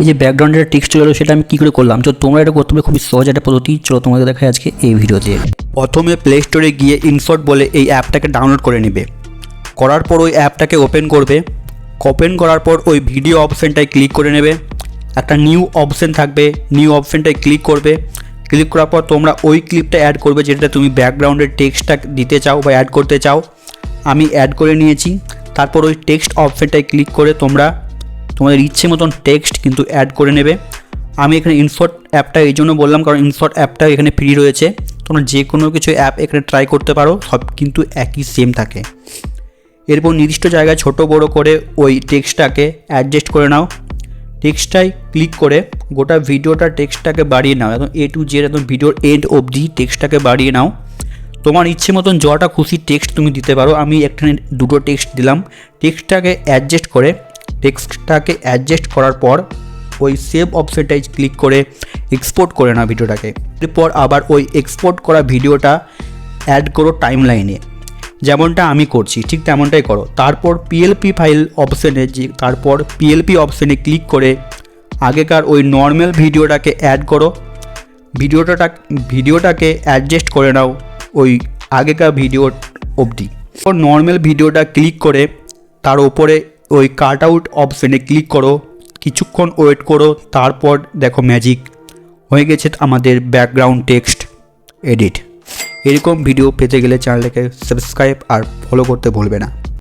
এই যে ব্যাকগ্রাউন্ডের টেক্সট চলে গেলো, সেটা আমি কী করে করলাম। তো তোমরা এটা করতে পারবে খুবই সহজ একটা পদ্ধতি। চলো তোমাদের দেখাই আজকে এই ভিডিওতে। প্রথমে প্লে স্টোরে গিয়ে ইনসর্ট বলে এই অ্যাপটাকে ডাউনলোড করে নেবে। করার পর ওই অ্যাপটাকে ওপেন করবে। ওপেন করার পর ওই ভিডিও অপশানটায় ক্লিক করে নেবে। একটা নিউ অপশান থাকবে, নিউ অপশানটায় ক্লিক করবে। ক্লিক করার পর তোমরা ওই ক্লিপটা অ্যাড করবে যেটা তুমি ব্যাকগ্রাউন্ডের টেক্সটটা দিতে চাও বা অ্যাড করতে চাও। আমি অ্যাড করে নিয়েছি। তারপর ওই টেক্সট অপশানটায় ক্লিক করে তোমরা তোমাদের ইচ্ছে মতন টেক্সট কিন্তু অ্যাড করে নেবে। আমি এখানে ইনসর্ট অ্যাপটা এই জন্য বললাম কারণ ইনসর্ট অ্যাপটা এখানে ফ্রি রয়েছে। তোমরা যে কোনো কিছু অ্যাপ এখানে ট্রাই করতে পারো, সব কিন্তু একই সেম থাকে। এরপর নির্দিষ্ট জায়গায় ছোট বড় করে ওই টেক্সটটাকে অ্যাডজাস্ট করে নাও। টেক্সটটায় ক্লিক করে গোটা ভিডিওটার টেক্সটটাকে বাড়িয়ে নাও, একদম A to Z, একদম ভিডিওর এন্ড অবধি টেক্সটটাকে বাড়িয়ে নাও। তোমার ইচ্ছে মতন যটা খুশি টেক্সট তুমি দিতে পারো। আমি এখানে দুটো টেক্সট দিলাম। টেক্সটটাকে অ্যাডজাস্ট করার পর ওই সেভ অপশনটায় ক্লিক করে এক্সপোর্ট করে নাও ভিডিওটাকে। এরপর আবার ওই এক্সপোর্ট করা ভিডিওটা অ্যাড করো টাইম লাইনে, যেমনটা আমি করছি ঠিক তেমনটাই করো। তারপর পিএলপি ফাইল অপশানে অপশানে ক্লিক করে আগেকার ওই নর্মাল ভিডিওটাকে অ্যাড করো। ভিডিওটাকে অ্যাডজাস্ট করে নাও ওই আগেকার ভিডিও অবধি। নর্মাল ভিডিওটা ক্লিক করে তার ওপরে ওই কাট আউট অপশানে ক্লিক করো, কিছুক্ষণ ওয়েট করো। তারপর দেখো ম্যাজিক হয়ে গেছে আমাদের ব্যাকগ্রাউন্ড টেক্সট এডিট। এরকম ভিডিও পেতে গেলে চ্যানেলটাকে সাবস্ক্রাইব আর ফলো করতে ভুলবে না।